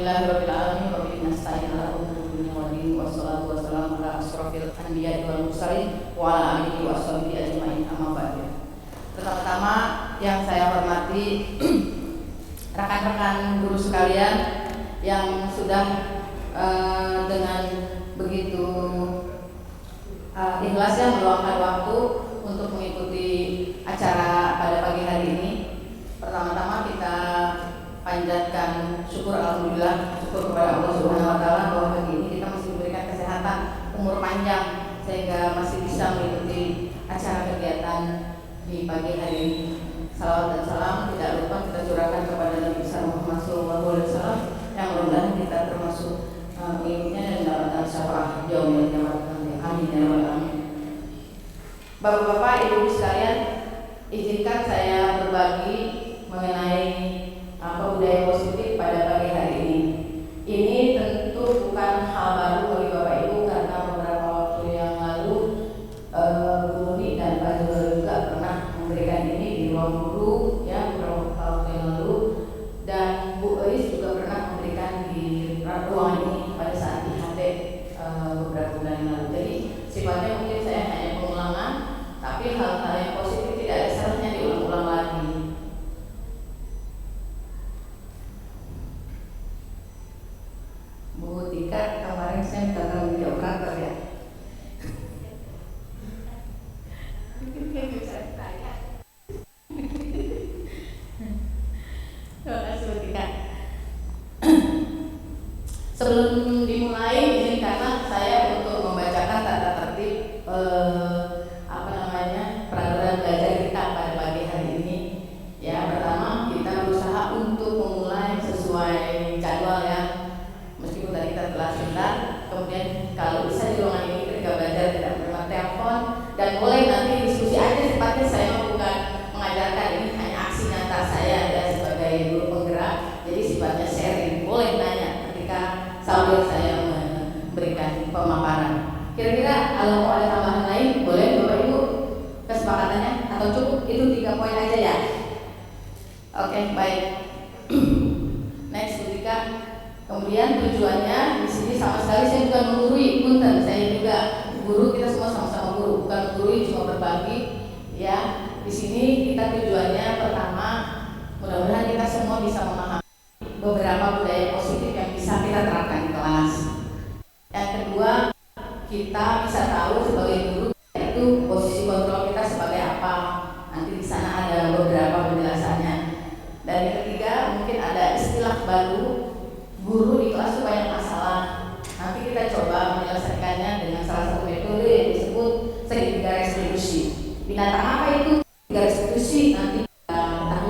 Alhamdulillahirabbil alamin wa bihi nasta'in ala umuri dunya wad din wassalatu wassalamu ala asyrofil anbiya'i wal mursalin wa ala alihi wa sahbihi ajmain amma ba'du. Pertama-tama yang saya hormati rekan-rekan guru sekalian yang sudah dengan begitu ikhlasnya meluangkan waktu untuk mengikuti acara pada pagi hari ini. Pertama-tama kita panjatkan syukur, alhamdulillah, syukur kepada Allah Subhanahu wa taala bahwa hari ini kita masih diberikan kesehatan, umur panjang sehingga masih bisa mengikuti acara kegiatan di pagi hari ini. Salawat dan salam tidak lupa kita curahkan kepada Nabi Muhammad SAW yang mudah-mudahan kita termasuk pengikutnya dan mendapatkan syafaat yaumil qiyamah. Amin ya rabbal alamin. Bapak-bapak, ibu sekalian, izinkan saya berbagi mengenai budaya positif pada pagi hari ini. Ini tentu bukan hal baru bagi Bapak Ibu karena beberapa waktu yang lalu Bu Nuni dan Pak Jogja juga pernah memberikan ini di ruang guru ya beberapa waktu yang lalu, dan Bu Eis juga pernah memberikan di ruang ini pada saat IHT beberapa bulan yang lalu. Jadi sifatnya mungkin saya hanya pengulangan, tapi hal-hal yang positif tidak ada salahnya diulang-ulang lagi. Bu Tika, kemarin saya minta tolong jadi operator ya. Mungkin kayak bisa ditanya. Terima kasih Bu Tika. Sebelum dimulai, izinkanlah saya untuk membacakan tata tertib peraturan belajar kita pada pagi hari ini. Ya, pertama kita berusaha untuk memulai sesuai jadwal ya. Meskipun tadi kita telah sebentar, kemudian kalau bisa di ruangan ini ketika belajar tidak menerima telepon, dan boleh nanti diskusi aja, sifatnya saya bukan mengajarkan, ini hanya aksi nyata saya ya sebagai guru penggerak, jadi sifatnya sharing, boleh nanya ketika sambil saya memberikan pemaparan. Kira-kira kalau mau ada tambahan lain, boleh Bapak Ibu kesepakatannya, atau cukup itu 3 poin aja ya? Oke, baik. Next, ketika kemudian tujuannya di sini sama sekali saya bukan menggurui, punten, saya juga guru, kita semua sama-sama guru, bukan menggurui, cuma berbagi ya. Di sini kita tujuannya pertama, mudah-mudahan kita semua bisa memahami beberapa budaya positif yang bisa kita terapkan di kelas. Yang kedua, kita bisa tahu sebagai guru itu posisi kontrol kita sebagai apa. Nanti di sana ada beberapa penjelasannya. Dan yang ketiga, mungkin ada istilah baru, guru di kelas itu banyak masalah. Nanti kita coba menyelesaikannya dengan salah satu metode yang disebut segitiga restitusi. Binatang apa itu segitiga restitusi? Nanti kita tahu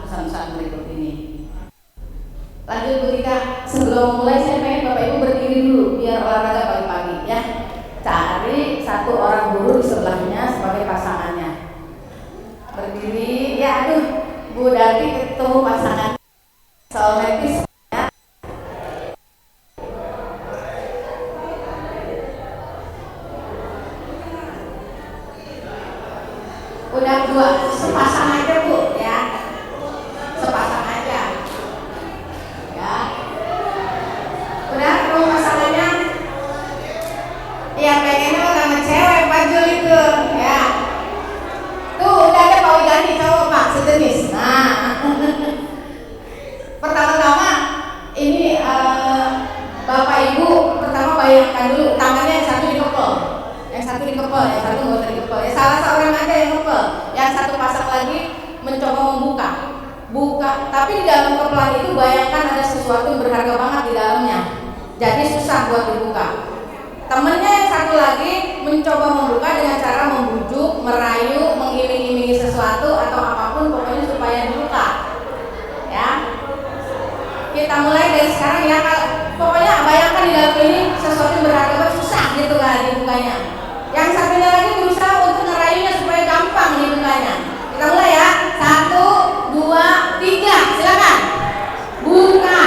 pesan-pesan berikut ini. Lanjut Bu Tika, sebelum mulai saya pengen Bapak Ibu berdiri dulu biar olahraga pagi-pagi ya. Cari satu orang guru di sebelahnya sebagai pasangannya. Berdiri, ya aduh, Bu Dati ketemu pasangan soulmates ya. Udah 2, sepasang aja Bu ya. Sepasang aja. Ya. Udah ketemu pasangannya. Ya pengennya sama cewek Pak Jul itu ya. Tuh udah ada Pak Wijani cowok Pak sejenis. Nah pertama-tama ini Bapak Ibu pertama bayangkan dulu tangannya yang satu dikepel, yang satu nggak usah dikepel ya, salah seorang aja yang kepel, yang satu pasang lagi mencoba buka, tapi di dalam kepelan itu bayangkan ada sesuatu yang berharga banget di dalamnya, jadi susah buat dibuka. Temennya yang satu lagi mencoba membuka dengan cara membujuk, merayu, mengiming-imingi sesuatu atau apapun pokoknya supaya dibuka. Ya. Kita mulai dari sekarang ya. Pokoknya bayangkan di dalam ini sesuatu yang berharga banget, susah gitu kan dibukanya. Yang satunya lagi berusaha untuk ngerayunya supaya gampang dibukanya. Kita mulai ya. 1, 2, 3. Silakan. Buka.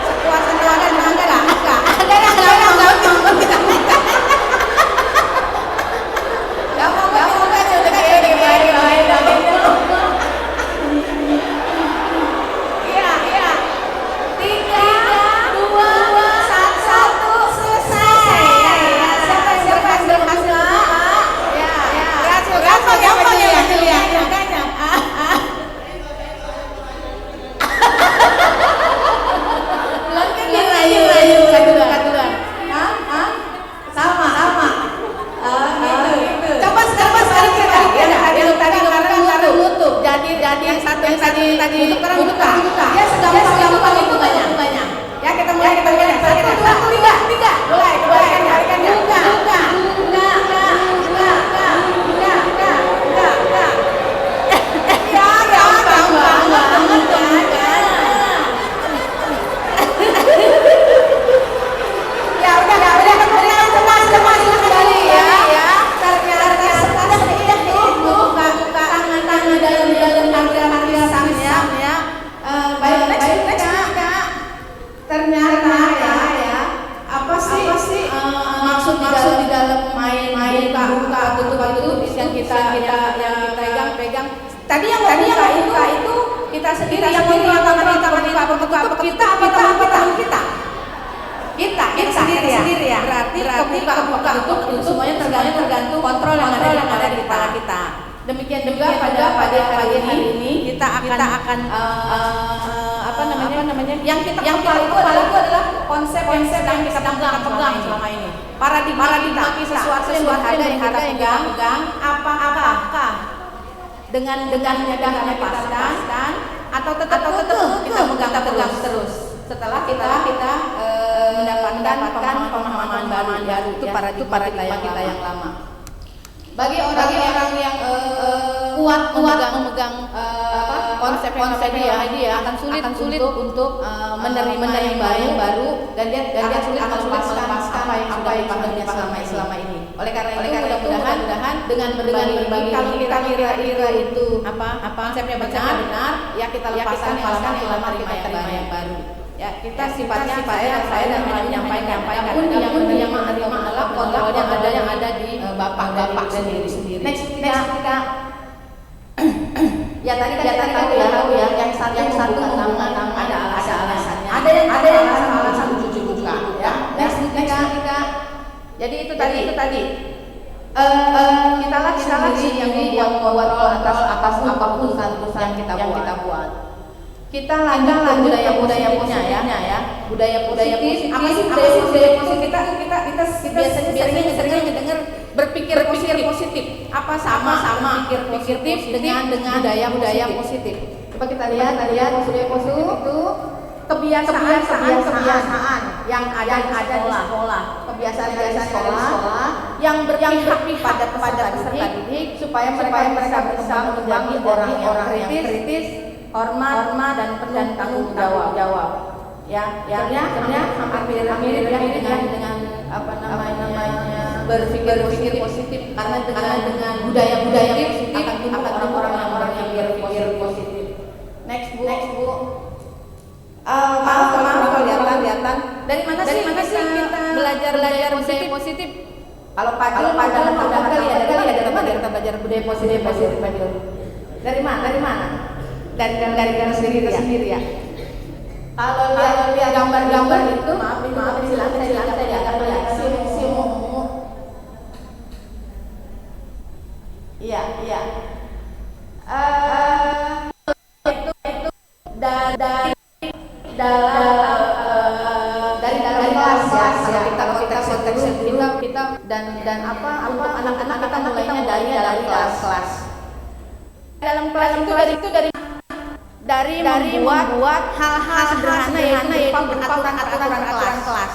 Sekuat tenaga enggak lah. Ada. buka tutup yang kita pegang. Tadi yang itu kita sendiri yang buka kita sendiri ya. Berarti buka tutup semuanya tergantung kontrol yang ada di kepala kita. Demikian juga pada pagi hari ini kita akan yang kita itu adalah konsep yang sedang kita pegang selama ini. Paradigma kita sesuatu yang berharga yang kita pegang, apakah dengan mudahnya lepaskan atau tetap kita pegang terus setelah kita mendapatkan pemahaman baru itu paradigma kita yang lama. Bagi orang yang kuat memegang konsep dia akan sulit untuk menerima yang baru dan dia sulit melepaskan apa yang sudah dipahaminya selama ini. Oleh karena itu mudah-mudahan dengan berbagi kalau kita kira itu konsepnya benar ya kita lepaskan yang lama kita terima yang baru. Ya, kita sifatnya saya dan hanya menyampaikan yang menerima adalah kontrolnya yang ada di bapak sendiri. Next kita ya tadi tahu ya yang satu ada alasannya. Ada yang alasan buka ya. Next kita jadi itu tadi kita sendiri yang membuat kontrol atas apapun keputusan yang kita buat. Kita lanjut budaya positifnya ya. Budaya positif. Apa sih budaya positif? Kita biasanya ngedenger berpikir positif. Apa sama berpikir positif dengan budaya positif. Coba kita lihat budaya positif itu kebiasaan yang ada di sekolah. Kebiasaan di sekolah yang berpihak pada peserta didik supaya mereka bisa menjadi orang-orang yang kritis, hormat dan tanggung jawab. Ya, hampir mirip dengan berpikir positif karena dengan budaya positif akan tumbuh orang-orang yang berpikir positif. Next bu. Maaf kelihatan. Dari mana sih kita belajar budaya positif? Kalau Fadil udah kali ada teman kita belajar budaya positif Fadil. Dari mana? Dari sendiri ya. Kalau lihat gambar itu, maaf silakan saya agak kelihatan Iya. Itu dari dalam kelas ya. Konteks kita dan apa untuk anak-anak kita mulainya dari kelas. Dalam kelas itu dari membuat hal-hal sederhana yaitu peraturan kelas.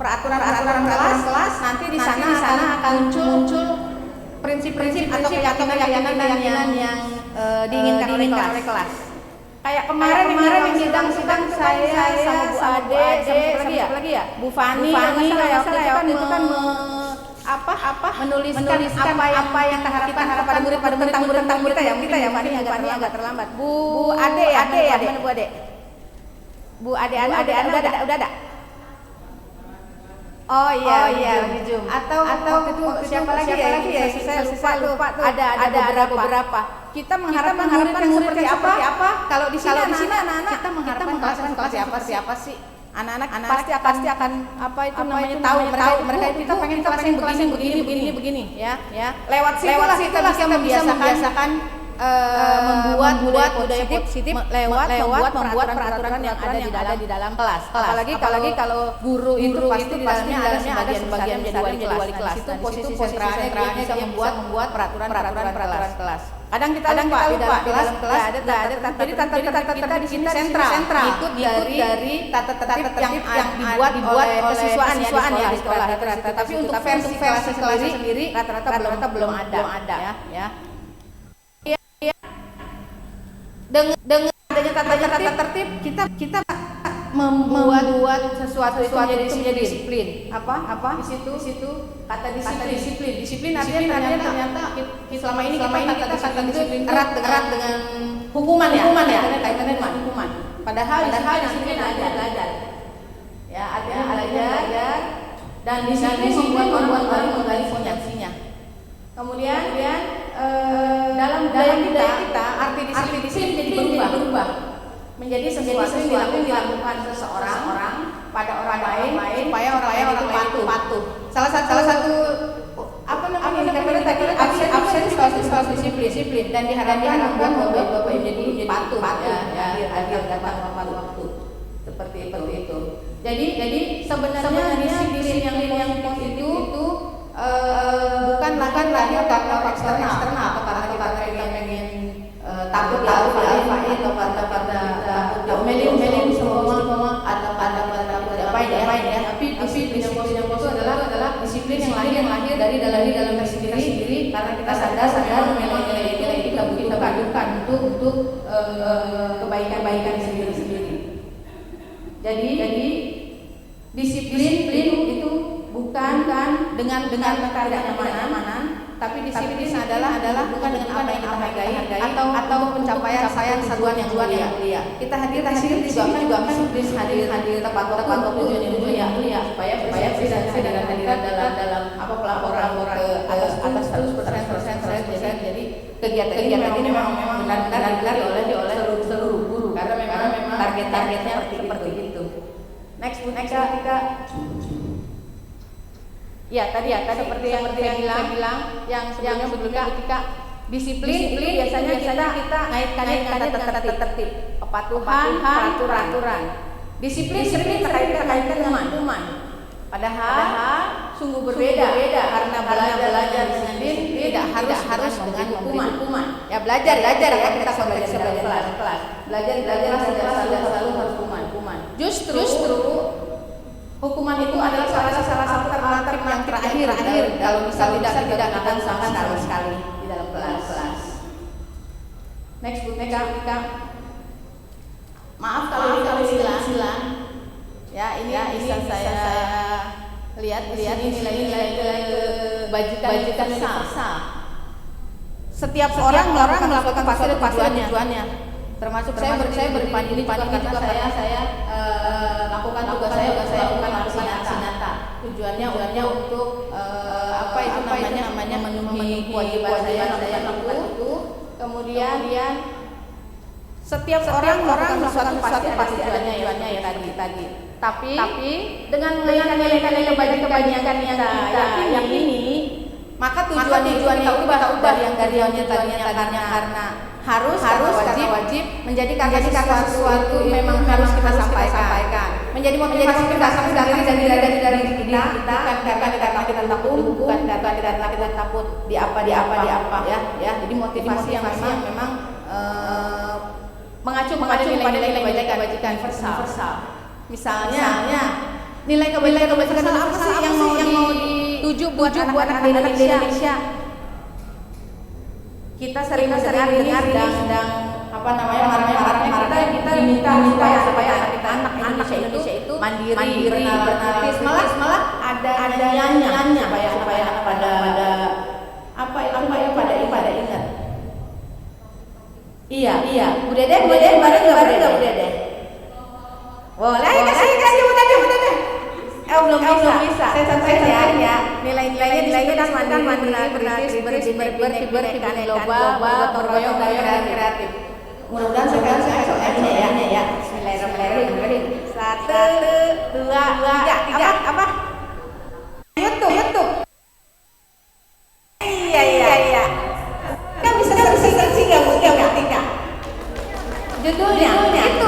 Peraturan kelas nanti di sana akan muncul prinsip-prinsip atau keyakinan yang diinginkan oleh kelas. Kayak kemarin yang sidang saya sama Bu Ade lagi ya. Bu Fani waktu itu kan menuliskan apa yang kita harapkan pada murid tentang kita ya Fani agak terlambat. Bu Ade mana Bu Ade? Bu Ade udah ada. Oh iya, Zoom. Atau itu siapa lagi ya? Saya lupa tuh. Ada beberapa. Kita mengharapkan murid seperti apa? Kalau di sini anak-anak kita mengharapkan kelas siapa sih? Anak-anak pasti akan apa itu namanya tahu mereka itu kita pengen begini ya. Lewat situ kita bisa membiasakan membuat budaya positif lewat membuat peraturan yang ada di dalam kelas. Apalagi kalau guru itu pasti di dalamnya ada sebagian menjadi wali kelas. Itu posisi sentralnya bisa membuat peraturan kelas. Kadang kita lupa di dalam kelas ada jadi tata tertib kita di sini sentral ikut dari tata tertib yang dibuat oleh kesiswaan ya di sekolah rata-rata. Tapi untuk versi kelas sendiri rata-rata belum ada ya. Dengan adanya tata tertib kita membuat sesuatu itu menjadi disiplin. Apa? Di situ kata disiplin artinya ternyata selama ini kita kata disiplin erat dengan hukuman ya kaitannya dengan hukuman. Padahal disiplin ada belajar. Ya, artinya belajar dan disiplin membuat orang menggali potensinya. Kemudian dalam budaya kita arti disiplin jadi berubah menjadi sesuatu yang dilakukan seseorang pada orang lain supaya orang itu patuh. Salah satu apa namanya indikator tadi absen soal disiplin dan diharapkan membuat bapak jadi patuh ya akhir datang tepat waktu seperti itu. Jadi sebenarnya disiplin yang positif itu bukan lagi karena eksternal atau karena kita pengen takut atau karena diomelin semua atau karena apa ya, tapi disiplin yang positif adalah disiplin yang lahir dari dalam diri sendiri karena kita sadar memang nilai itu kita butuhkan untuk kebaikan sendiri. Jadi disiplin itu bukan dengan ketidaknyamanan, tapi disiplin adalah bukan dengan apa yang kita hargai atau pencapaian kesatuan yang mulia. Kita hadir di sini juga kan hadir tepat waktu tujuan yang mulia supaya tidak dalam apa pelaporan ke atas terus persen. Jadi kegiatan ini memang benar-benar oleh seluruh guru karena memang targetnya seperti itu. Next kita ya tadi seperti yang bilang yang sebelumnya ketika disiplin biasanya kita naikkan tertib, kepatuhan, peraturan. Disiplin terkaitkan dengan hukuman. Padahal sungguh berbeda karena belajar sendiri tidak harus dengan hukuman. Ya belajar ya kita belajar kelas. Belajar selalu harus hukuman. Justru hukuman itu adalah salah satu alternatif yang terakhir kalau bisa tidak akan sama sekali di dalam kelas. Next Bu Mega. Maaf kalau silang. Ya ini saya lihat ini nilai kebajikan universal. Setiap orang melakukan pasti ada tujuannya. Termasuk saya berdepan ini karena saya lakukan tugas saya lakukan aksi nyata. Tujuannya untuk apa itu namanya memenuhi kewajiban saya itu. Kemudian setiap orang melakukan pasti tujuannya ya tadi. Tapi dengan nilai kebajikan yang kita yakini, maka tujuannya kita ubah dari yang tadinya karena harus wajib menjadi karena sesuatu memang harus kita sampaikan. Menjadi motivasi kita dari kita bukan karena kita takut di apa ya. Jadi motivasi yang memang mengacu pada nilai kebajikan universal. Misalnya nilai kebajikan apa sih yang mau dituju buat anak-anak di Indonesia? Kita sering dengar sedang apa namanya marah kita diminta supaya anak Indonesia itu mandiri berkritis malah ada nyanyiannya supaya pada ingat. Iya. Bu Dede bareng enggak Bu Dede? Boleh kasih Bu Dede. Belum bisa. Saya ya. Nilai-nilainya kan mandiri, berkebinekaan, global, gotong royong, kreatif. Mudah-mudahan sekarang saya ya. Bismillahirrahmanirrahim. 1, 2, 3. Apa? YouTube. Iya. Kan bisa searching enggak Bu Tika? Judulnya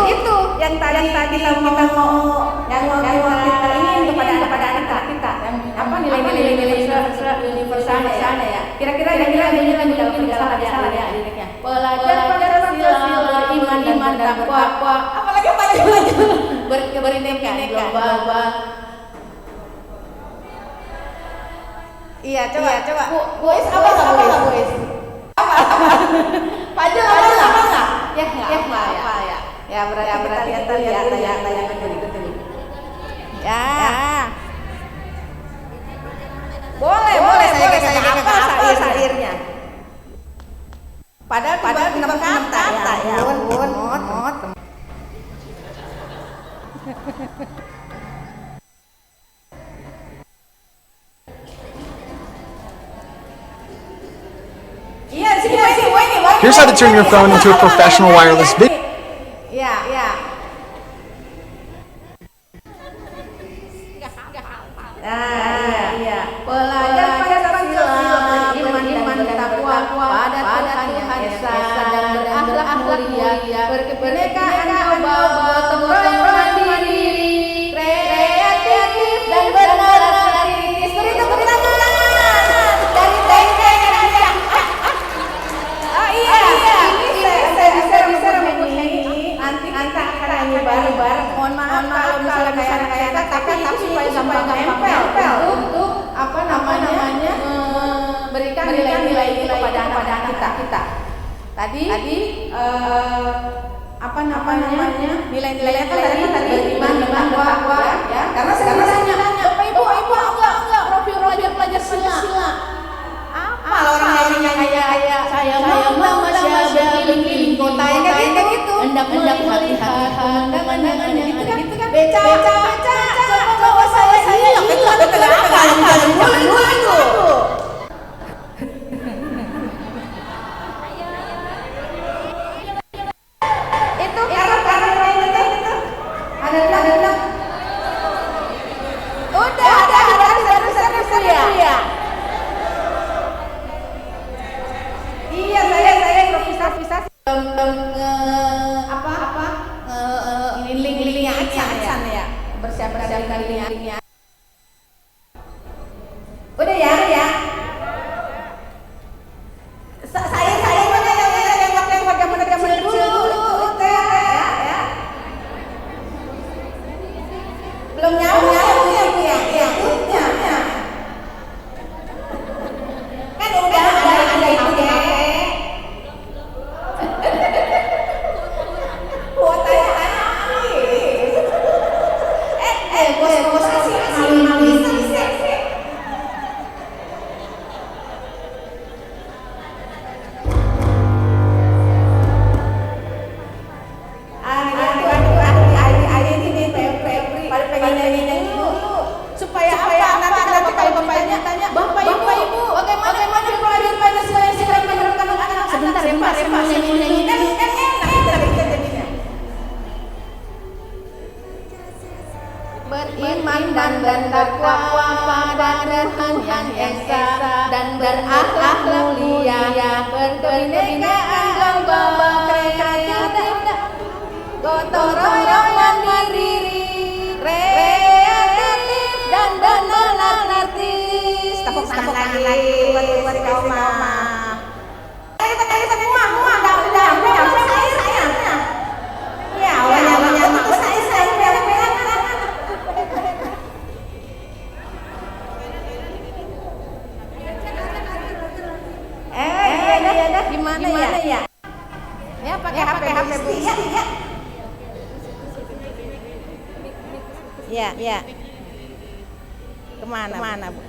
itu yang tadi kita mau kita ini kepada anak kita yang apa nilai universal ya. Kira-kira ini lagi dalam penjelasan ya liriknya. Pelajar Pancasila beriman takwa apalagi berinekaan global. Iya coba. Boys apa Apa? Pajak apa enggak? Ya enggak ya. Ya berarti kita lihat tayangan dulu. Ya. Boleh saya apa syairnya. Padahal 6 kata ya. Mot. Here's how to turn your phone into a professional wireless video. Belajar Pancasila, beriman dan takwa pada Tuhan Yang Esa dan berakhlak mulia, berkebinekaan coba gotong royong mandiri, kreatif dan bernalar kritis. Beri tepuk tangan dari Teng. Oh iya, ini saya bisa menyanyi. Nanti kita akan nyanyi bareng-bareng. Mohon maaf kalau misalnya kayak tapi supaya gampang nempel untuk apa namanya berikan nilai-nilai kepada anak-anak kita. Tadi apa namanya nilai-nilainya tadi beriman dengan takwa ya. Karena sebenarnya Bapak Ibu enggak profil pelajar sila. Apa orang kayak saya mau keliling kota yang kayak gitu. Hendak melihat pandangan yang itu kan beca. Coba saya itu ada apa dulu itu. Itu karena itu ada udah ya. Iya saya improvisasi ini link-linknya aja ya. Bersiap-siap link-linknya. Udah ya. Saya mana yang gambar dulu ya. Belum nyambung ya. Kan udah ada itu ya. Kuotanya habis. Bos masih supaya nanti kalau bapaknya tanya Bapak Ibu bagaimana pelajaran Pancasila yang sedang menerapkan anak-anak sebentar ya Pak kan enak kita jadinya beriman dan bertakwa pada Tuhan Yang Esa dan berakhlak mulia, berkebinekaan coba kreatif gotong royong mandiri, kreatif dan benar kritis. Tepuk tangan lagi buat Kauma. Kita semua udah saya. Ya, awalnya saya pelan-pelan. Gimana ya? Ya pakai HP Bu. Ya. Kemana Bu?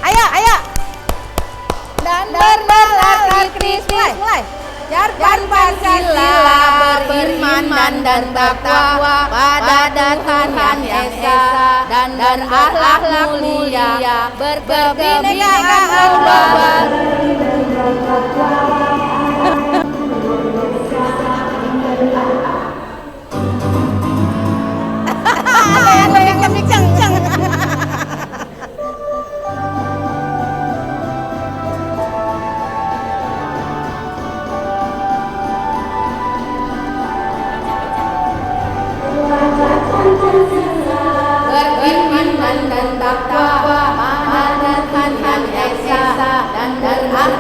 Ayo. Dan bernalar kritis. Mulai. Jargon Pancasila, beriman dan takwa pada Tuhan Yang Esa dan berakhlak mulia, berkebinekaan global. Ada yang lebih kencang. Beriman dan takwa pada Tuhan Yang Esa dan berakhlak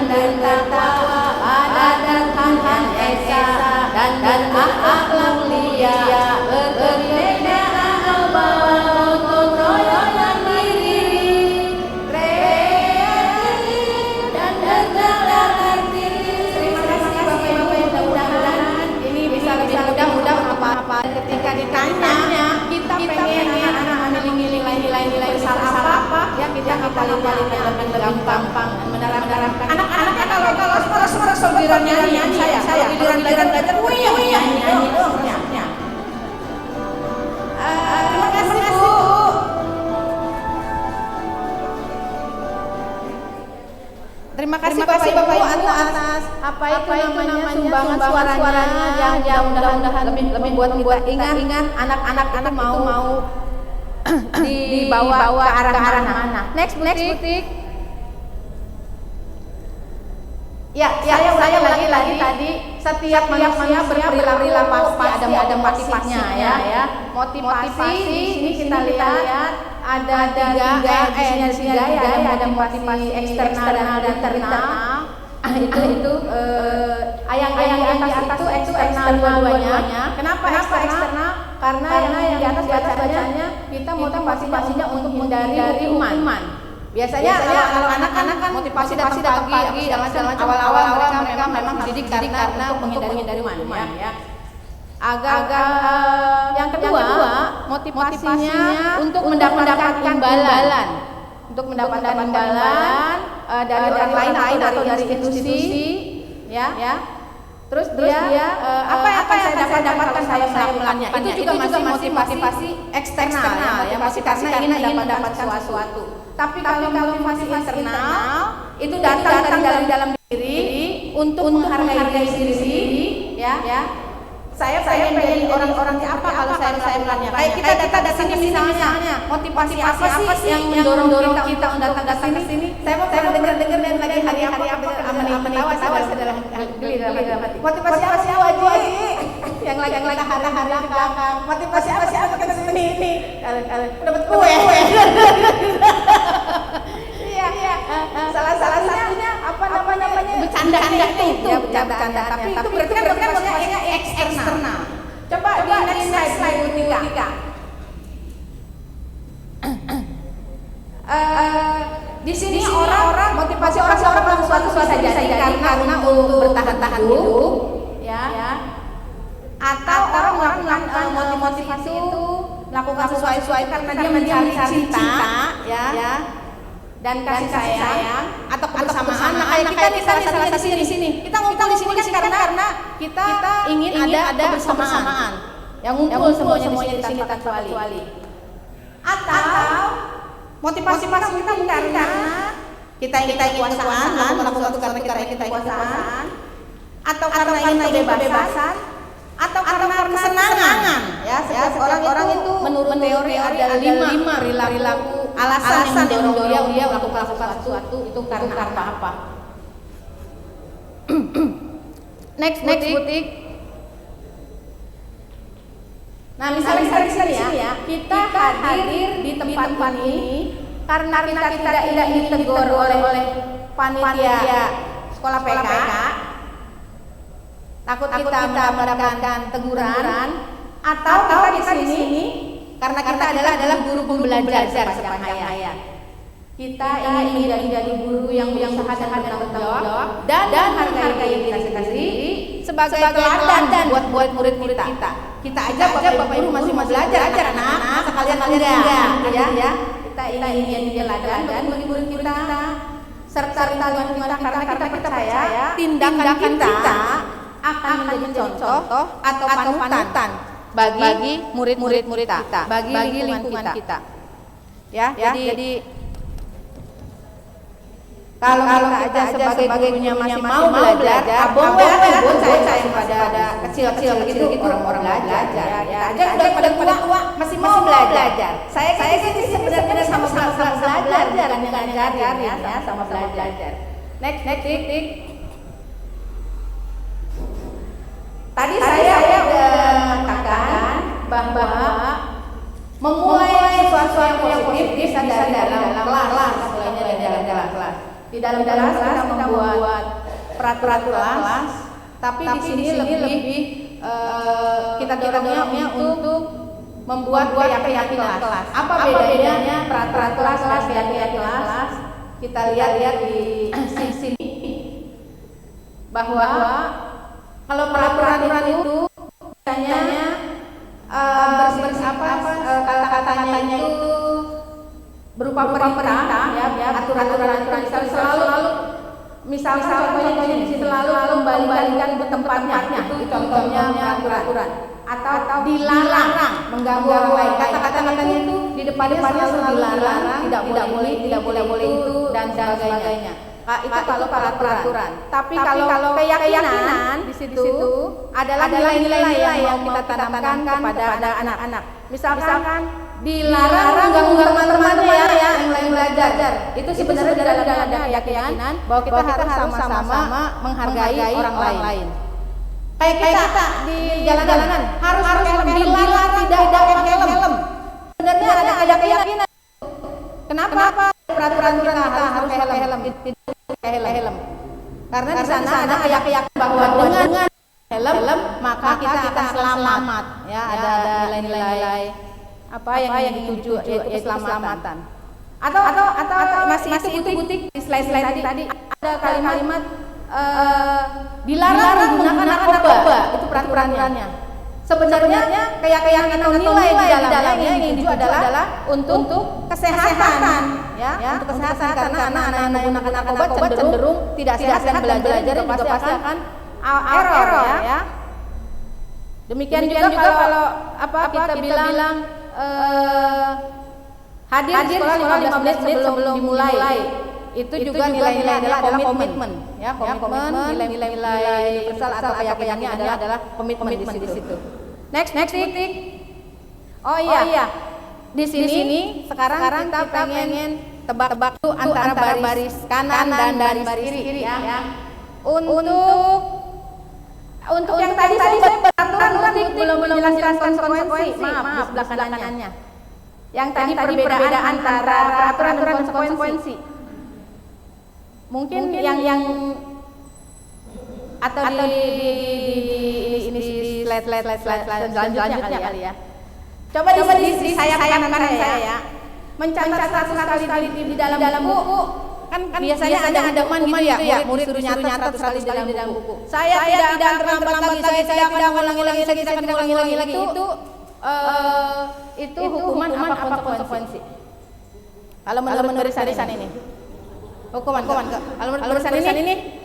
dan tertawa, ada Tuhan Esa dan akhlak mulia, perbedaan bahwa gotong royong diri, kreatif dan segala arti. Terima kasih Bapak Ibu, mudah-mudahan ini bisa lebih mudah apa ketika ditanya kita pengen anak-anak memiliki nilai-nilai besar apa ya kita lebih gampang menerapkan anak-anaknya kalau giliran nyanyi saya giliran belajar nyanyi. Terima kasih Bu. Terima kasih Bapak Ibu atas apa itu namanya sumbangan suaranya yang mudah-mudahan lebih membuat kita ingat anak-anak itu mau dibawa ke arah mana. Next butik. Ya, saya lagi tadi setiap manusia berperilaku pasti ada motivasinya ya. Motivasi di sini kita lihat ada tiga ya, ada motivasi eksternal dan internal. Itu yang di atas itu eksternal dua-duanya. Kenapa eksternal? Karena yang di atas bacanya kita motivasinya untuk menghindari hukuman. Biasanya kalau anak-anak kan motivasi datang pagi jangan awal-awal mereka memang dididik karena untuk menghindari hukuman ya. Agak yang kedua motivasinya untuk mendapatkan imbalan. Untuk mendapatkan imbalan dari orang lain atau dari institusi ya. Terus dia apa yang saya dapatkan saya melakukannya itu juga masih motivasi eksternal ya, masih karena ingin mendapatkan sesuatu. Tapi kalau motivasi internal itu datang dari dalam diri untuk menghargai diri sendiri ya. Saya pengen jadi orang-orang apa kalau saya melakukannya. Kayak kita datang ke sini misalnya, motivasi apa sih yang mendorong kita untuk datang ke sini? Saya mau dengar dan lagi hari-hari apa amani-amani tawa dalam hati. Motivasi apa sih Haji? Yang lagi hari-hari di belakang. Motivasi apa sih apa kita sini ini? Kalau dapat kue. Iya. Salah satunya apa namanya? Bercanda itu. Ya bercanda. Tapi itu berarti kan motivasinya eksternal. Coba di next slide Bu Tika. Di sini orang motivasi orang sesuatu bisa jadi karena untuk bertahan hidup ya. Atau orang melakukan motivasi itu melakukan sesuatu karena dia mencari cinta ya. Dan kasih sayang atau kebersamaan. Nah, kayak kita salah satu di sini. Kita ngumpul di sini kan karena kita ingin ada kebersamaan. Yang ngumpul semuanya di sini tanpa kecuali. Atau motivasi kita bukan karena kita ingin kekuasaan, melakukan sesuatu karena kita ingin kekuasaan, atau karena ingin kebebasan, atau karena kesenangan. Ya, setiap orang itu menurut teori ada 5 perilaku alasan yang mendorong dia melakukan sesuatu itu karena apa? Next butik. Nah, misalnya di sini ya, kita hadir di tempat ini karena kita tidak ditegur oleh panitia sekolah PK. Takut kita mendapatkan teguran atau kita di sini karena kita adalah guru pembelajar Pascahaya. Kita ingin menjadi guru yang berusaha dan bertanggung jawab dan hargai diri kita sendiri sebagai teladan buat murid-murid kita. Kita aja Bapak Ibu masih belajar anak-anak sekalian enggak ya. Kita ingin teladan bagi murid kita serta lingkungan kita karena kita percaya tindakan kita akan menjadi contoh atau panutan bagi murid-murid kita, bagi lingkungan kita. Ya, jadi kalau kita aja sebagai gurunya masih mau belajar, abon saya yang pada kecil-kecil gitu orang-orang belajar. Ya, aja udah pada tua masih mau belajar. Saya sih sebenarnya sama belajar dan ngajarin ya, sama belajar. Next. Tadi saya udah mengatakan bahwa memulai sesuatu yang positif bisa dari dalam kelas, mulainya dari dalam kelas. Di dalam kelas kita membuat peraturan kelas, tapi di sini lebih kita dorongnya untuk membuat keyakinan kelas. Apa bedanya peraturan kelas dan keyakinan kelas? Kita lihat di sini bahwa kalau peraturan itu biasanya kata-katanya itu berupa perintah, ya aturan-aturan selalu contohnya selalu kembalikan ke tempatnya, itu contohnya peraturan, atau dilarang mengganggu orang lain. Kata-katanya itu di depannya selalu dilarang, tidak boleh itu dan sebagainya. Itu kalau peraturan. Tapi kalau keyakinan di situ adalah nilai-nilai yang mau kita tanamkan kepada anak-anak. Misalkan dilarang mengganggu teman-temannya yang lain belajar. Itu sebenarnya ada keyakinan bahwa kita harus sama-sama menghargai orang lain. Kayak kita di jalan-jalanan harus dilarang tidak pakai helm. Sebenarnya ada keyakinan. Kenapa peraturan kita harus pakai helm? Helm. Karena di sana ada keyakinan bahwa dengan helm maka kita akan selamat. Ya, ada nilai-nilai apa yang dituju yaitu keselamatan. Atau masih itu butik di slide tadi ada kalimat dilarang menggunakan narkoba. Itu peraturannya. Sebenarnya keyakinan nilai di dalamnya yang dituju adalah untuk kesehatan, ya, untuk kesehatan karena anak-anak yang menggunakan narkoba cenderung tidak sehat dan belajar juga pasti akan error, ya. Demikian juga kalau kita bilang hadir di sekolah 15 menit sebelum dimulai. Itu juga nilai-nilai adalah komitmen, ya, komitmen, nilai-nilai universal atau keyakinannya adalah komitmen di situ. Next titik. Oh iya. Di sini sekarang kita pengen tebak-tebak tuh antara baris kanan dan baris kiri, ya. Untuk yang tadi saya peraturan belum menjelaskan konsekuensi. Maaf, di sebelah kanannya. Yang tadi perbedaan antara peraturan dan konsekuensi. Mungkin yang atau di slide selanjutnya kali ya. Coba di sayap kanan saya ya. Mencatat satu kali di dalam buku. Kan biasanya ada hukuman gitu ya. Murid suruh nyatat 100 kali di dalam buku. Saya tidak terlambat lagi. Saya tidak akan ulangi lagi. Itu hukuman apa konsekuensi? Kalau menurut barisan ini. Hukuman. Kalau menurut barisan ini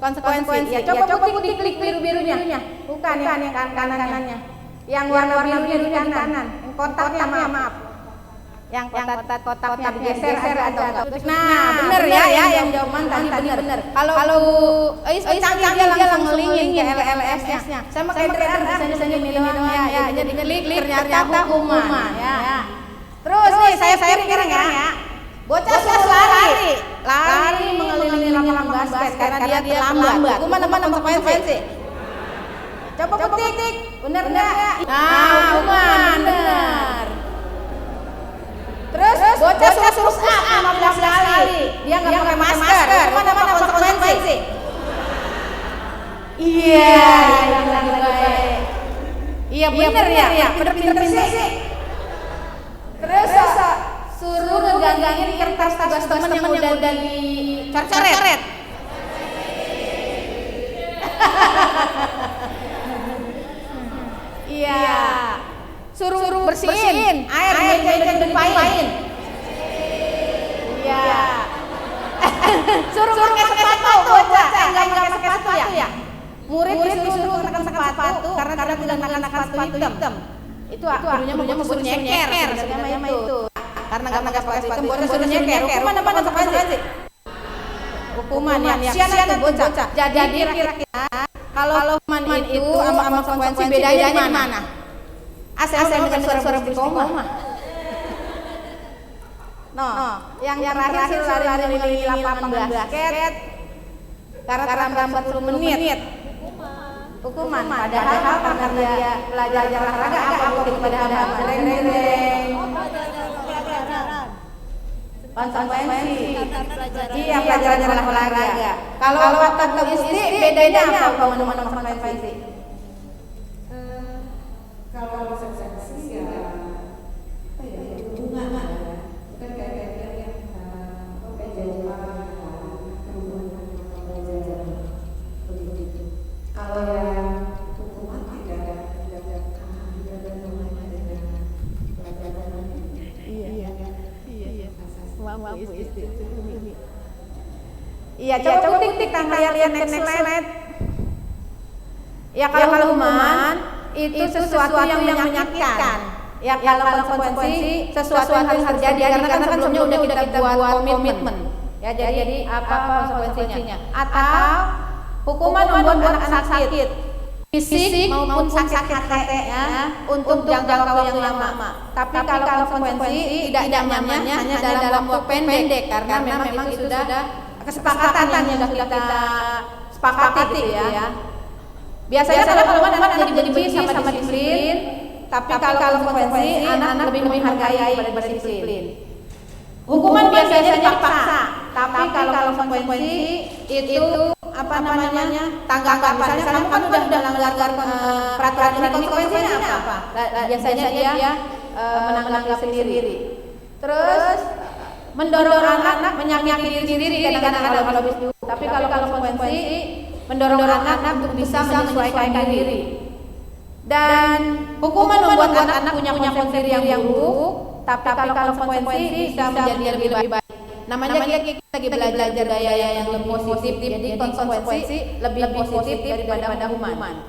konsekuensi. Ya, coba klik biru-birunya. Bukan yang kanannya. Yang warna biru di kanan. Yang kotaknya maaf. Yang kotaknya digeser atau enggak. Nah, benar ya yang jawaban tadi benar. Kalau canggih dia langsung ngelingin ke LLS-nya. Sama kayak trader bisa milih ya. Jadi klik ternyata hukuman ya. Terus nih saya sekarang ya. Bocah suruh lari mengelilingi lapangan basket karena dia terlambat. Hukuman apa konsekuensi? Coba bukti. Benar enggak? Nah, hukuman benar. Terus bocah suruh up 15 kali. Dia enggak pakai masker. Hukuman apa konsekuensi? Iya, benar ya. Benar sih. Terus suruh ngegangguin kertas tugas teman yang udah dicoret. Iya. Suruh bersihin air meja dipain. Iya. Suruh pakai sepatu bocah, enggak pakai sepatu ya. Murid disuruh pakai sepatu karena tidak mengenakan sepatu hitam. Itu gurunya mau suruh nyeker sebenarnya itu. Karena enggak pakai sepatu hitam, bocah suruh nyeker. Hukuman apa konsekuensi? Hukuman ya. Sian bocah. Jadi kira-kira kalau hukuman itu sama konsekuensi bedanya di mana? Asal dengan suara berkoma. Yang terakhir suruh lari mengelilingi lapangan basket karena terlambat 10 menit. Hukuman. Padahal karena dia belajar olahraga apa bukti padahal dereng. konsekuensi. Iya, pelajaran olahraga. Kalau kata Bu Isti bedanya apa teman-teman konsekuensi? Kalau konsekuensi ya apa ya hubungan ya, bukan kayak yang begitu. Kalau yang hukuman tidak ada pelajaran. Iya. Maaf Bu Isti. Iya, coba bukti tanggal yang next slide. Ya kalau hukuman itu sesuatu yang menyakitkan. Ya kalau konsekuensi sesuatu yang harus terjadi karena kan sebelumnya udah kita buat komitmen. Ya jadi apa konsekuensinya? Atau hukuman membuat anak sakit fisik maupun sakit hati ya untuk jangka waktu yang lama. Tapi kalau konsekuensi tidak nyamannya hanya dalam waktu pendek karena memang itu sudah kesepakatan yang sudah kita sepakati ya. Biasanya kalau anak jadi benci sama disiplin, tapi kalau konsekuensi anak lebih menghargai daripada disiplin. Hukuman biasanya dipaksa, tapi kalau konsekuensi itu apa namanya tanggapan. Misalnya kamu kan udah melanggar peraturan ini, konsekuensinya apa? Biasanya dia menanggapi sendiri. Terus mendorong anak menyakiti diri sendiri kadang-kadang kalau habis dulu. Tapi kalau konsekuensi mendorong anak untuk bisa menyesuaikan diri. Dan hukuman membuat anak punya konsep yang buruk, tapi kalau konsekuensi bisa menjadi lebih baik. Namanya kita lagi belajar gaya yang lebih positif, jadi konsekuensi lebih positif daripada hukuman.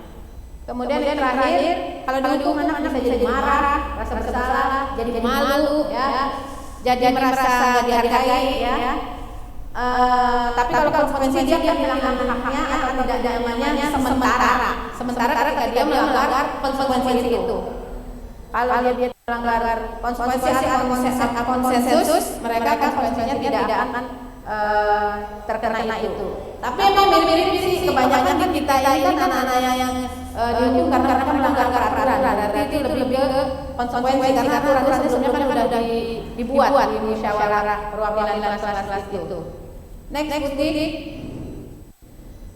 Kemudian yang terakhir, kalau dihukum anak bisa jadi marah, rasa bersalah, jadi malu, ya, jadi merasa dihargai, ya. Tapi kalau konsekuensi dia kehilangan haknya atau tidak nyamannya sementara ketika dia melanggar konsekuensi itu. Kalau dia melanggar konsekuensi atau konsensus, mereka konsekuensinya tidak akan terkena itu. Tapi emang mirip-mirip sih, kebanyakan kita ini kan anak-anak yang dihukum karena melanggar peraturan. Berarti itu lebih ke konsekuensi karena aturan sebelumnya kan sudah dibuat di musyawarah perwakilan kelas-kelas itu. Next putih,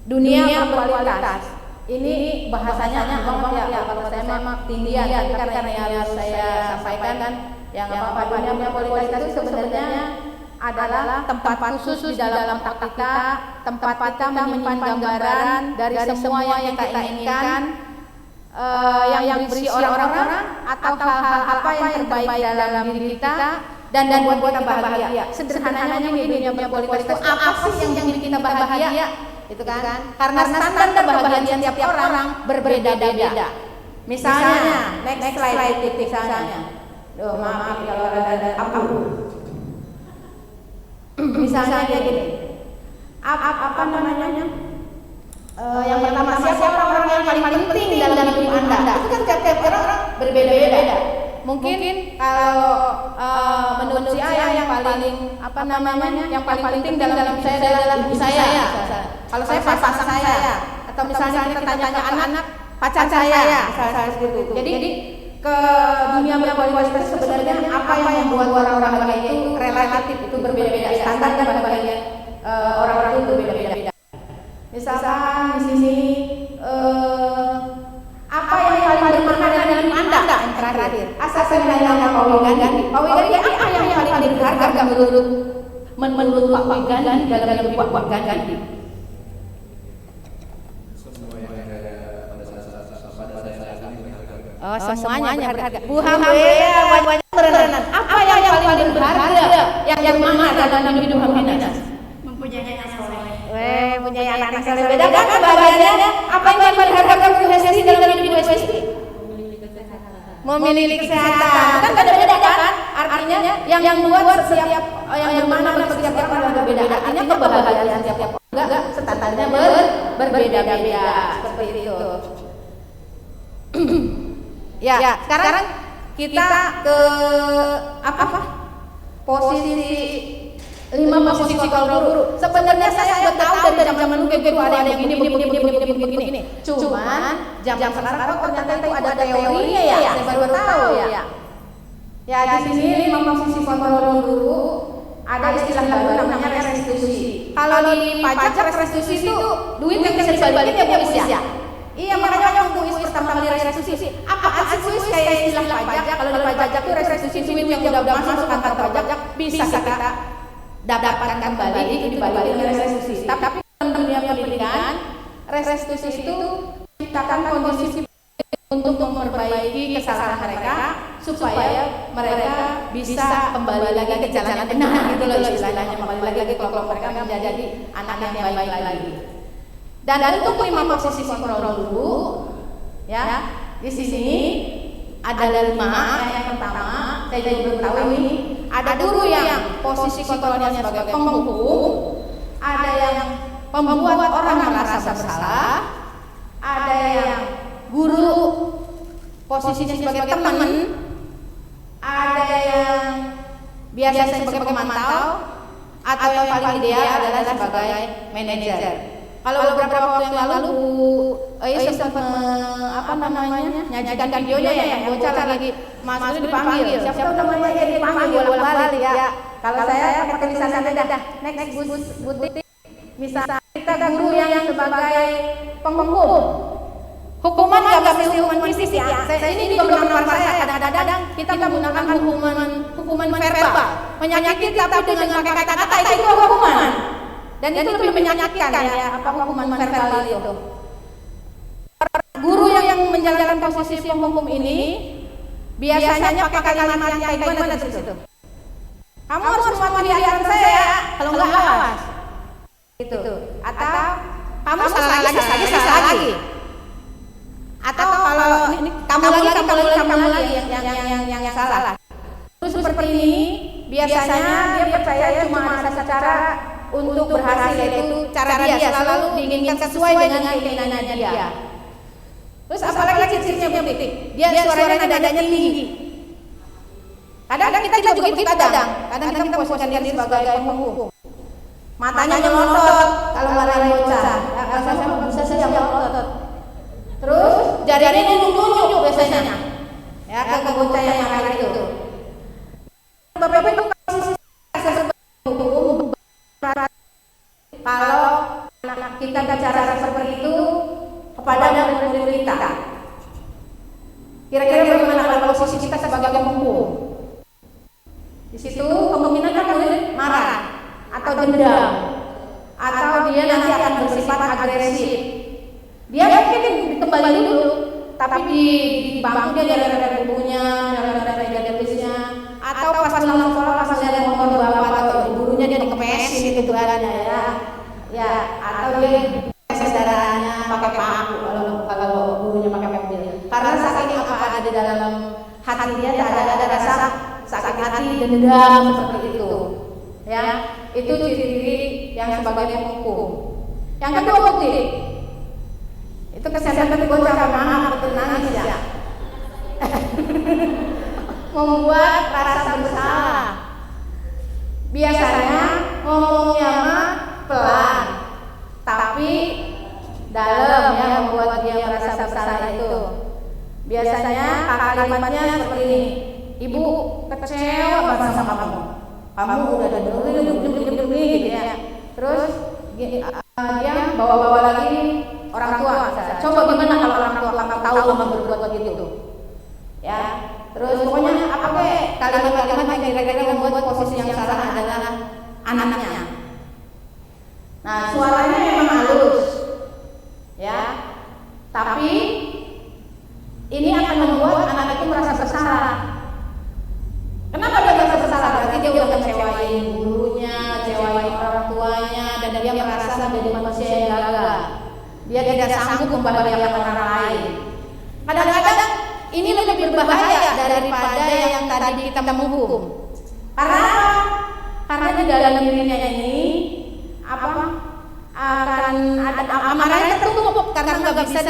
dunia berkualitas. Ini bahasanya banget ya, kalau saya memang tinggian, tapi karena yang harus saya sampaikan kan, yang apa dunia berkualitas itu sebenarnya adalah tempat khusus di dalam otak kita, tempat kita menyimpan gambaran dari semua yang kita inginkan, yang berisi orang-orang atau hal-hal apa yang terbaik dalam diri kita dan buat kita bahagia. Sederhananya di dunia berkualitas itu apa sih yang bikin kita bahagia? Itu kan? Karena standar kebahagiaan setiap orang berbeda-beda. Misalnya, next slide titik misalnya. Maaf kalau ada abu. Misalnya kayak gini. Apa namanya? Yang pertama, siapa orang-orang yang paling penting dalam hidup Anda? Itu kan setiap orang berbeda-beda. Mungkin kalau menurut saya yang paling apa namanya? Yang paling penting dalam saya adalah ibu saya. Kalau saya pasangan saya, atau misalnya kita tanya anak pacar saya, misalnya seperti itu. Jadi ke dunia berkualitas sebenarnya apa yang membuat orang-orang bahagia itu relatif, itu berbeda-beda, standar kebahagiaan orang-orang itu berbeda-beda. Misalkan di sini apa yang paling bermakna dalam hidup Anda? Yang terakhir, asal sebenarnya Pak Wigan. Pak Wigan apa yang paling berharga menurut Pak Wigan dalam hidup Pak Wigan? Oh, semuanya berharga. Bu Hamida, banyak berenang. Apa yang paling berharga yang mana dalam hidup Hamida? Mempunyai anak soleh. Punya anak soleh. Beda kan kebahagiaannya? Apa yang paling berharga Bu Hesti dalam hidup Bu Hesti? Memiliki kesehatan. Kan beda-beda kan? Artinya yang membuat setiap yang mana setiap orang berbeda. Artinya kebahagiaan setiap orang enggak standarnya berbeda-beda seperti itu. Ya, sekarang kita ke apa? Posisi 5 posisi kontrol guru. Sebenarnya saya udah tahu dari zaman dulu kayak ada yang begini. Cuman zaman sekarang kok ternyata itu ada teorinya ya. Saya baru tahu ya. Ya di sini 5 posisi kontrol guru ada istilah baru namanya restitusi. Kalau di pajak restitusi itu duit yang bisa dibalikin ya Bu Is ya? Iya, makanya waktu Bu Is pertama kali restitusi, apaan sih Bu Is kayak istilah pajak? Kalau di pajak itu restitusi duit yang udah masuk kantor pajak bisa kita dapatkan kembali, itu dibalikin oleh restitusi. Tapi dalam dunia pendidikan, restitusi itu menciptakan kondisi untuk memperbaiki kesalahan mereka supaya mereka bisa kembali lagi ke jalan yang benar gitu loh istilahnya, kembali lagi ke kelompok mereka menjadi anak yang baik lagi. Dan untuk 5 posisi kontrol dulu ya, di sini ada 5. Yang pertama saya jadi belum tahu ini, ada guru yang posisi kontrolnya sebagai penghukum, ada yang membuat orang merasa bersalah, ada yang guru posisinya sebagai teman, ada yang biasanya sebagai pemantau, atau yang paling ideal adalah sebagai manajer. Kalau beberapa waktu yang lalu Bu Is sempat nyajikan videonya ya, yang bocah lagi masuk dipanggil, siapa tahu namanya dia dipanggil bolak-balik ya. Kalau saya pakai tulisannya dah next Bu Titi, misalnya kita guru yang sebagai penghukum, hukuman nggak mesti hukuman fisik ya. Ini juga benar-benar saya kadang-kadang kita menggunakan hukuman verbal, menyakiti tapi dengan pakai kata-kata itu juga hukuman. Dan itu lebih menyakitkan ya, apa hukuman verbal itu. Guru yang menjalankan posisi penghukum ini biasanya pakai kalimat yang kayak gimana di situ? Kamu harus mematuhi aturan saya, kalau enggak awas. Itu. Atau kamu salah lagi. Atau kalau ini kamu lagi yang salah. Terus seperti ini biasanya dia percaya cuma ada satu cara untuk berhasil, yaitu cara dia selalu diinginkan sesuai dengan keinginannya dia. Terus apalagi ciri-cirinya Bu Titi, dia suaranya nadanya tinggi. Kadang-kadang kita juga begitu kadang kita posisikan diri sebagai penghukum. Matanya melotot kalau marahin bocah. Kalau saya bisa saja melotot. Terus jarinya nunjuk biasanya. Ya, ke bocah yang marah itu. Bapak Ibu hukum kalau kita bicara seperti itu kepada murid-murid kita, kira-kira bagaimana kalau posisi kita sebagai penghukum? Di situ kemungkinan kan murid marah atau dendam, atau dia nanti akan bersifat agresif. Dia mungkin kembali dulu, tapi di bangku dia gara-gara bukunya, gara-gara dia tulisnya, atau pas pulang sekolah pas lihat motor bapak atau gurunya dia dikepesin gitu kan ya, atau dia saudaranya pakai paku kalau gurunya pakai mobil. Karena saking apa ada di dalam hati dia ada rasa sakit hati, dendam seperti itu. Ya, itu ciri-ciri yang sebagai penghukum. Yang kedua bukti. Itu kesehatan bocah maaf betul nangis ya. Membuat rasa bersalah. Biasanya ngomongnya mah pelan, tapi dalam ya, membuat dia merasa bersalah itu. Biasanya kalimatnya seperti ini, Ibu kecewa banget sama kamu. Kamu udah demi gitu ya. Terus dia bawa-bawa lagi orang tua. Coba gimana kalau orang tua kamu tahu kamu berbuat gitu? Ya. Terus pokoknya apa kalimat-kalimat yang kira-kira membuat posisi yang salah adalah anaknya. Nah, suaranya memang halus, ya. Tapi ini akan membuat anak itu merasa bersalah. Kenapa dia merasa bersalah? Berarti dia udah ngecewain gurunya, ngecewain orang tuanya, dan dia merasa menjadi manusia yang gagal. Dia tidak sanggup membahagiakan orang lain. Kadang-kadang ini lebih berbahaya daripada yang tadi kita menghukum. Karena di dalam dirinya ini akan ada amarahnya tertutup karena nggak bisa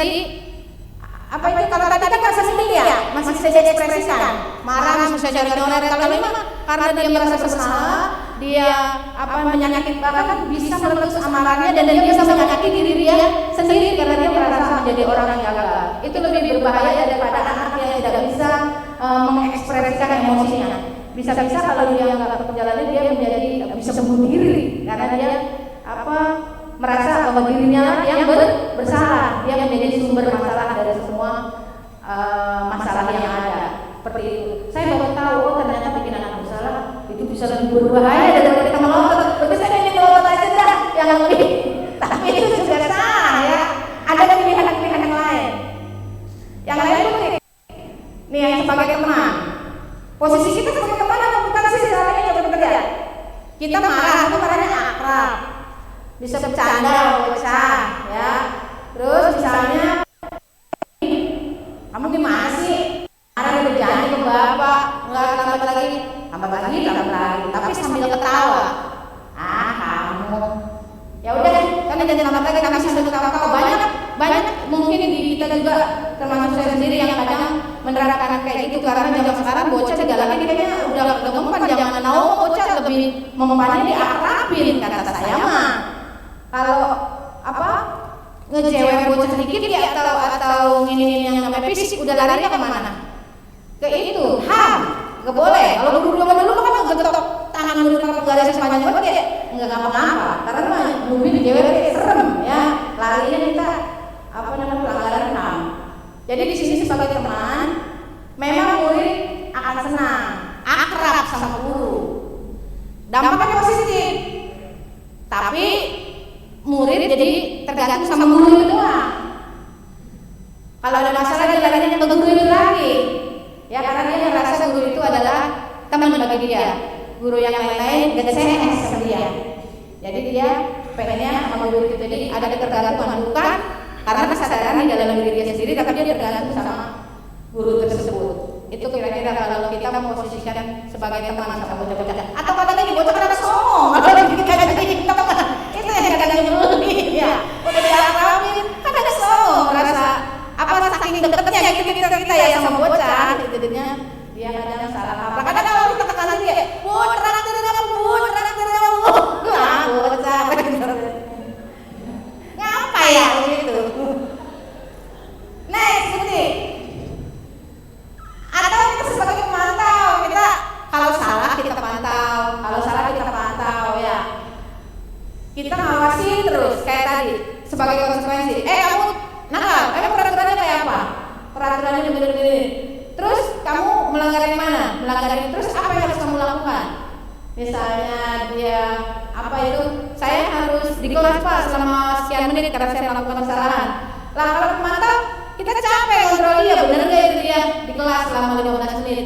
kalau tadi kan rasa sedih ya masih bisa diekspresikan, marah masih bisa ditolerir. Kalau ini karena dia merasa bersalah, dia menyakiti, bahkan bisa meletus amarahnya dan dia bisa menyakiti diri dia sendiri karena dia merasa menjadi orang yang gagal. Itu lebih berbahaya daripada anak yang tidak bisa mengekspresikan emosinya. bisa-bisa kalau dia nggak bekerja lagi dia menjadi bisa bunuh diri karena dia merasa bahwa dirinya lah yang bersalah, dia menjadi sumber masalah dari semua masalah yang ada. Seperti itu. Saya baru tahu ternyata bikin anak bersalah itu bisa lebih berbahaya daripada kita melotot. Tapi saya ingin melotot aja dah yang lebih. Tapi itu juga salah ya. Ada pilihan-pilihan yang lain. Yang lain pun nih yang sebagai teman. Posisi kita sebagai teman apa bukan sih dalamnya coba bekerja. Kita marah, itu marahnya akrab. Bisa bercanda, bocah, ya. Terus misalnya, kamu gimana sih? Marah berjanji ke bapak, nggak tambah lagi. Tapi sambil ketawa. Kamu. Ya udah, kan jangan tambah lagi, kami sambil ketawa. Banyak mungkin di kita juga termasuk saya sendiri yang kadang menerapkan kayak gitu karena zaman sekarang bocah digalakkan kayaknya udah mempan zaman now bocah lebih mempannya diakrabin kata saya mah. Kalau ngejewek bocah sedikit ya atau nginin yang namanya fisik udah larinya kemana? Ke itu nggak boleh. Kalau dulu kan ngegetok tangan dulu ke garis sepanjang banget ya nggak ngapa-ngapa karena mobil dijewek serem ya larinya kita pelanggaran HAM. Jadi di sini sebagai teman memang murid akan senang akrab sama guru, dampaknya positif. Tapi murid jadi tergantung sama guru itu doang. Kalau ada masalah dia larinya ke guru itu lagi. Ya karena dia merasa guru itu adalah teman bagi dia. Guru yang lain-lain gak CS sama dia. Jadi dia pengennya sama guru itu jadi ada ketergantungan bukan karena kesadaran di dalam diri dia sendiri tapi dia tergantung sama guru tersebut. Itu kira-kira kalau kita memposisikan sebagai teman sama bocah-bocah atau kadang-kadang bocah kadang songong kalau kita jadi teman itu yang kadang-kadang nyebelin ya udah diakramin kadang songong merasa saking deketnya kita ya sama bocah jadinya dia kadang salah apa kadang kalau kita tekanan dia traktir bocah ngapa ya gitu. Next putih. Atau kita sebagai pemantau, kita kalau salah kita pantau ya. Kita ngawasi terus kayak tadi sebagai konsekuensi. Kamu nakal, peraturannya kayak apa? Peraturannya begini. Terus kamu melanggar yang mana? Terus apa yang harus kamu lakukan? Misalnya dia saya harus di kelas Pak selama sekian menit karena saya melakukan kesalahan. Lah kalau pemantau kita capek kontrol dia benar nggak itu dia di kelas selama 15 menit,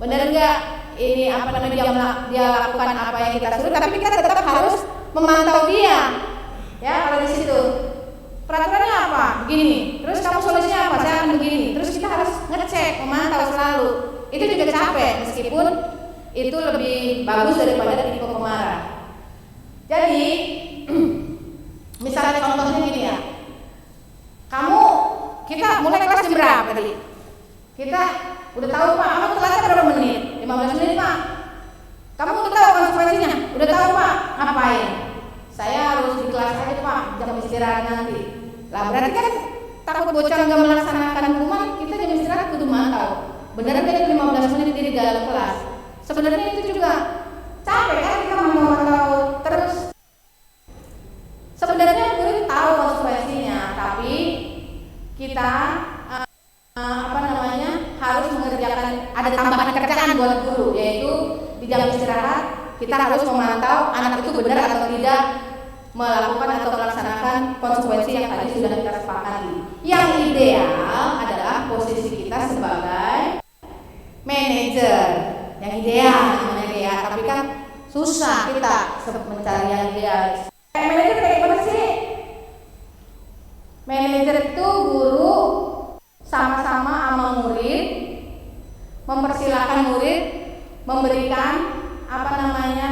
benar nggak ini dia lakukan apa yang kita suruh, tapi kita tetap harus memantau dia. Ya kalau di situ peraturannya apa? Begini. Terus kamu solusinya apa? Saya akan begini. Terus kita harus ngecek, memantau selalu. Itu juga capek meskipun itu lebih bagus daripada tipe pemarah. Jadi misalnya contohnya gini ya, kita mulai kelas jam berapa tadi? Kita udah tahu Pak, kamu kelasnya berapa menit? 15 menit Pak. Kamu udah tahu konsekuensinya? Udah tahu Pak, ngapain? Saya harus di kelas aja Pak, jam istirahat nanti. Lah berarti kan takut bocah nggak melaksanakan hukuman, kita jam istirahat kudu mantau. Benar nggak 15 menit di dalam kelas? Sebenarnya itu juga capek kan kita mantau terus. Sebenarnya guru tahu konsekuensinya, tapi kita harus mengerjakan ada tambahan kerjaan buat guru, yaitu di jam istirahat kita harus memantau anak itu benar atau tidak melakukan atau melaksanakan konsekuensi yang tadi sudah kita sepakati. Yang ideal adalah posisi kita sebagai manajer yang ideal namanya ya, tapi kan susah kita mencari yang ideal. Manajer kayak gimana sih? Manajer itu guru sama-sama sama murid mempersilahkan murid memberikan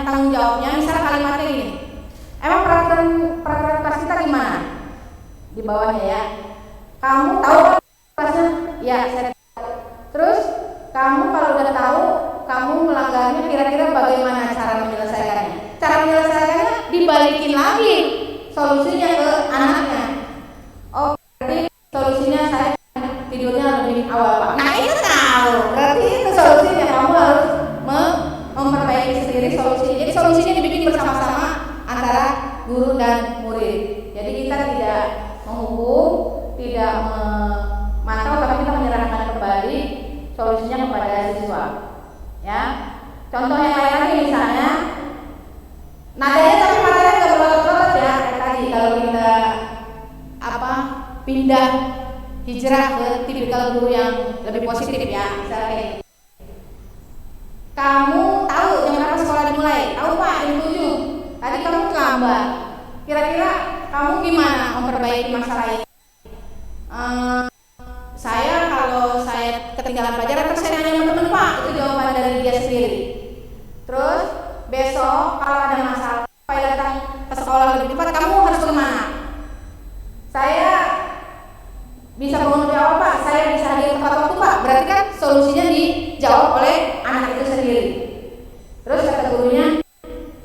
tanggung jawabnya. Misalnya kalimatnya gini, emang peraturan kelas kita gimana? Di bawahnya ya, kamu tahu kelasnya? Ya saya tahu. Terus kamu kalau udah tahu, kamu melanggarnya kira-kira bagaimana cara menyelesaikannya? Cara menyelesaikannya dibalikin lagi solusinya ke anaknya. Oh berarti solusinya saya tidurnya lebih awal Pak. Nah itu tahu, berarti itu solusinya kamu harus perbaiki sendiri solusi. Jadi solusinya dibikin bersama-sama antara guru dan murid. Jadi kita tidak menghukum, tidak memantau, tapi kita menyerahkan kembali solusinya kepada siswa. Ya. Contoh yang lain lagi misalnya, nadanya tapi materinya nggak berlorot-lorot ya, kayak tadi kalau kita pindah hijrah ke tipikal guru yang lebih positif ya, misalnya kayak gini. Kamu tahu jam berapa sekolah dimulai? Tahu Pak, jam 7. Tadi kamu terlambat. Kira-kira kamu gimana memperbaiki masalah ini? Saya kalau saya ketinggalan pelajaran terus saya nanya teman-teman Pak, itu jawaban dari dia sendiri. Terus besok kalau ada masalah supaya datang ke sekolah lebih cepat, kamu harus kemana? Saya bisa bangun jawab Pak, saya bisa hadir tepat waktu Pak. Berarti kan solusinya dijawab oleh anak itu sendiri. Terus kata gurunya,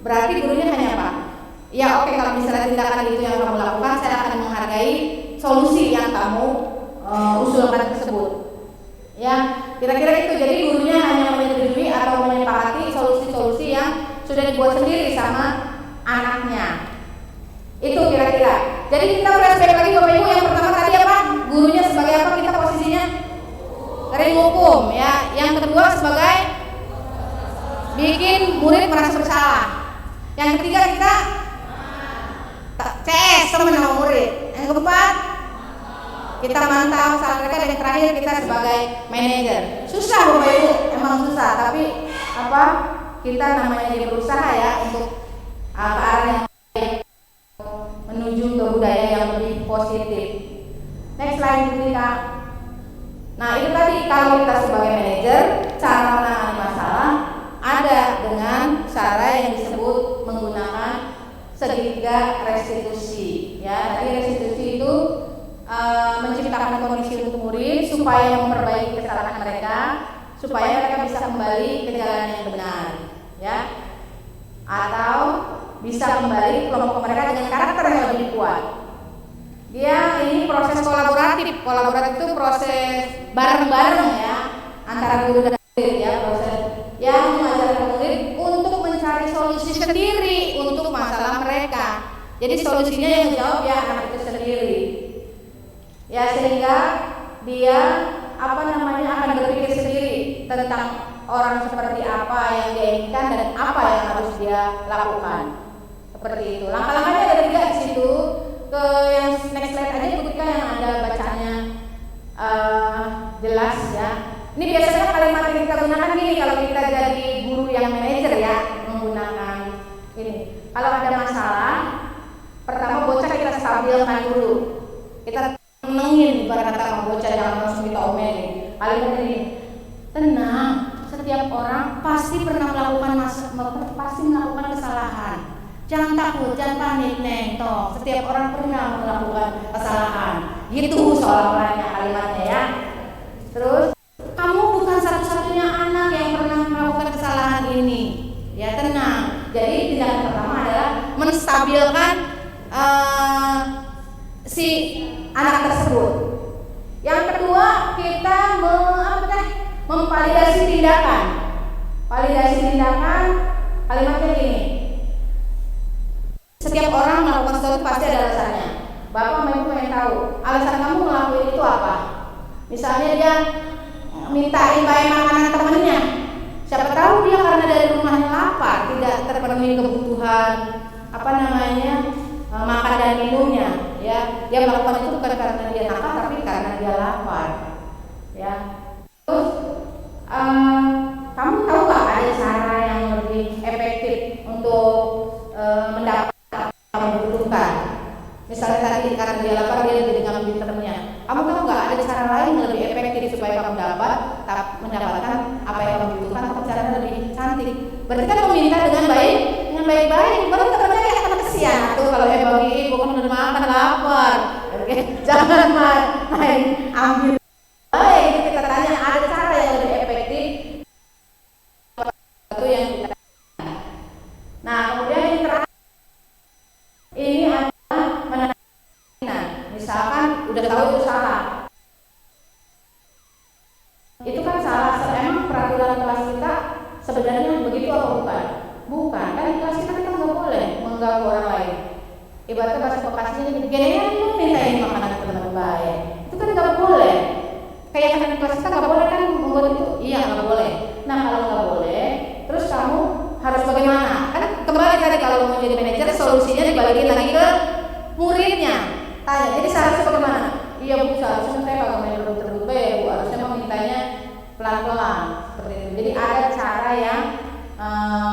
berarti gurunya hanya apa? Ya oke, kalau misalnya tindakan itu yang kamu lakukan, saya akan menghargai solusi yang kamu usulkan tersebut. Ya, kira-kira itu. Jadi gurunya hanya menyetujui atau menyepakati solusi-solusi yang sudah dibuat sendiri sama anaknya. Itu kira-kira. Jadi kita flashback lagi Bapak Ibu, yang pertama tadi apa? Gurunya sebagai apa? Kita posisinya dari hukum ya. Yang kedua sebagai bikin murid merasa bersalah. Yang ketiga kita CS teman sama murid. Yang keempat kita mantau saat mereka, dan yang terakhir kita sebagai manajer. Susah Bapak Ibu, emang susah, tapi kita namanya jadi berusaha ya untuk ke arah yang baik, menuju ke budaya yang lebih positif. Next slide dulu Kak. Nah itu tadi kalau kita sebagai manajer, cara menangani masalah ada dengan cara yang disebut menggunakan segitiga restitusi. Ya, tadi restitusi itu menciptakan kondisi untuk murid supaya memperbaiki kesalahan mereka, supaya mereka bisa kembali ke jalan yang benar, ya, atau bisa kembali kelompok mereka dengan karakter yang lebih kuat. Dia ini proses kolaboratif. Kolaboratif itu proses bareng-bareng ya antara guru dan murid ya, proses yang mengajarkan murid untuk mencari solusi sendiri untuk masalah mereka. Jadi solusinya yang jawab ya anak itu sendiri. Ya, sehingga dia akan berpikir sendiri tentang orang seperti apa yang dia inginkan dan apa yang harus dia lakukan. Seperti itu. Langkah-langkahnya ada 3 di situ. Ke yang next slide aja ketika yang ada bacanya jelas ya. Ini biasanya kalimat yang kita gunakan gini kalau kita jadi guru yang manajer ya, menggunakan ini. Kalau ada masalah, pertama bocah kita stabilkan dulu. Kita tenangin, ibarat kata sama bocah, jangan langsung kita omelin. Kalimat ini, tenang, setiap orang pasti pernah melakukan kesalahan. Jangan takut, jangan panik Neng, toh setiap orang pernah melakukan kesalahan. Gitu soal-soalnya kalimatnya ya. Terus kamu bukan satu-satunya anak yang pernah melakukan kesalahan ini. Ya tenang. Jadi tindakan pertama adalah menstabilkan si anak tersebut. Yang kedua kita memvalidasi tindakan. Validasi tindakan kalimatnya gini. Setiap orang melakukan sesuatu pasti ada alasannya. Bapak Ibu pengen tahu alasan kamu ngelakuin itu apa? Misalnya dia mintain bayi makanan temennya, siapa tahu dia karena dari rumahnya lapar, tidak terpenuhi kebutuhan makan dan minumnya, ya. Dia melakukan itu bukan karena dia nakal, tapi karena dia lapar, ya. Terus kamu tahu nggak ada cara yang lebih efektif untuk mendapat apa yang dibutuhkan? Misalnya tadi karena dia lapar dia jadi ngambil temennya. Kamu tahu nggak ada cara lain yang lebih efektif supaya kamu mendapatkan apa yang kamu butuhkan, atau cara lebih cantik? Berarti kan meminta dengan baik-baik, baru temennya akan kesian tuh kalau bagi ibu kan udah makan lapar. Oke, jangan main ambil. Baik, kita tanya ada cara yang lebih efektif itu yang kita. Nah, kemudian yang terakhir ini adalah menanyakan. Misalkan udah tahu itu salah. Itu kan salah. Emang peraturan kelas kita sebenarnya begitu atau bukan? ibaratnya bahasa bekasinya gini, lu mintain makanan teman baik, itu kan nggak boleh. Kayak kan kelas kita nggak boleh kan membuat itu, iya nggak boleh. Nah kalau nggak boleh, terus kamu harus bagaimana? Kan kembali tadi kalau mau jadi manajer, solusinya dibalikin lagi ke muridnya. Tanya, jadi seharusnya bagaimana? Iya Bu, seharusnya saya kalau main terbuka ya Bu, harusnya memintanya pelan-pelan seperti itu. Jadi ada cara yang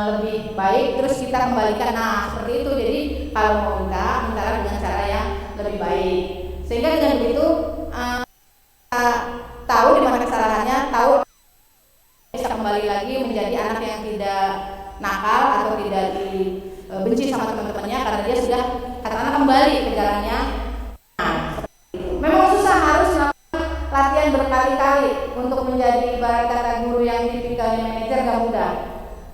lebih baik, terus kita kembalikan. Nah seperti itu. Jadi kalau mau minta dengan cara yang lebih baik, sehingga dengan begitu tahu di mana kesalahannya, tahu bisa kembali lagi menjadi anak yang tidak nakal atau tidak dibenci sama teman-temannya karena dia sudah katakanlah kembali ke jalannya. Memang susah, harus melakukan latihan berkali-kali untuk menjadi ibarat kata guru yang tipikalnya manajer, gak mudah.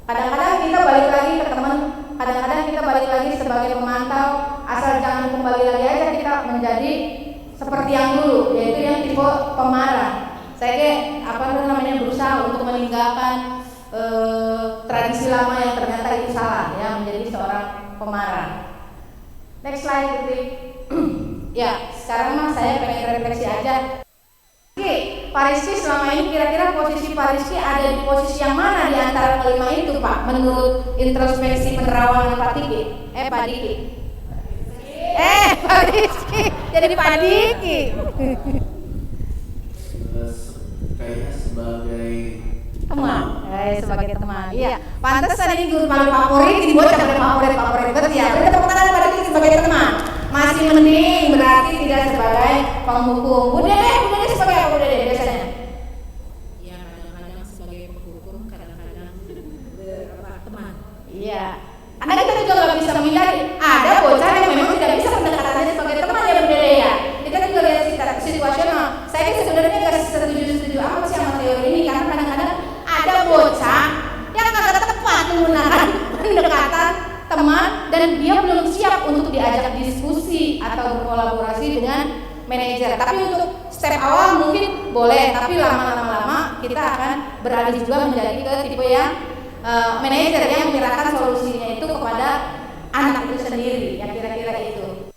Kadang-kadang kita balik lagi ke teman, kadang-kadang kita balik lagi sebagai pemantau, asal jangan kembali lagi aja kita menjadi seperti yang dulu, yaitu yang tipe pemarah. Saya berusaha untuk meninggalkan tradisi lama yang ternyata itu salah, ya, menjadi seorang pemarah. Next slide, Putri. Ya, sekarang mah saya pengen refleksi aja. Oke, Pak Rizky selama ini kira-kira posisi Pak Rizky ada di posisi yang mana di antara kelima itu, Pak? Menurut introspeksi penerawangan Pak Diki. Pak Diki. Pak Rizky jadi Pak Diki. Kayaknya sebagai teman, sebagai teman. Iya, pantesan ini guru paling favorit, ini bocah paling favorit betul ya. Berarti tepuk tangan Pak Diki sebagai teman. Masih mending, berarti tidak sebagai penghukum. Bude sebagai apa Bude biasanya? Ya kadang-kadang sebagai penghukum, kadang-kadang teman. Iya. Anda kita juga nggak bisa menghindari. Ada bocah yang memang tidak bisa pendekatannya sebagai teman ya Bude ya. Kita juga lihat secara situasional. Saya sebenarnya nggak setuju apa sih sama teori ini karena kadang-kadang ada bocah yang nggak tepat menggunakan pendekatan teman dan dia belum siap untuk diajak diskusi atau berkolaborasi dengan manajer. Tapi untuk step awal mungkin boleh, tapi lama-lama kita akan beralih juga menjadi ke tipe yang manajer yang menyerahkan solusinya itu kepada anak itu sendiri, ya kira-kira itu.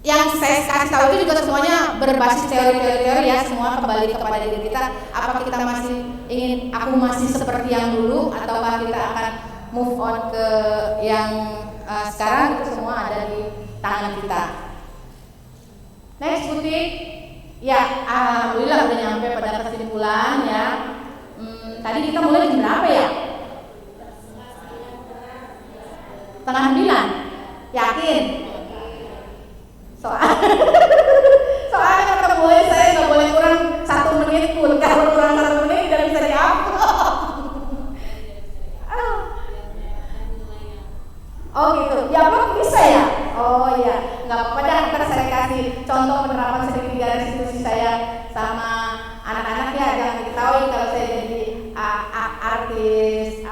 Yang saya kasih tahu itu juga semuanya berbasis teori-teori ya, semua kembali kepada diri kita. Apakah kita masih ingin aku masih seperti yang dulu ataukah kita akan move on ke yang sekarang, itu semua ada di tangan kita. Next Putih. Ya, alhamdulillah udah nyampe pada kesimpulan ya. Tadi kita mulai jam berapa ya? 8:30. Yakin? Soalnya kata boleh saya nggak boleh kurang 1 menit pun. Kalau kurang 1 menit tidak bisa diupload. Oh gitu. Ya apa bisa ya? Oh iya. Nggak apa-apa dah. Ntar saya kasih contoh penerapan sedikit garis diskusi saya sama anak-anak ya. Jangan diketahui kalau saya jadi artis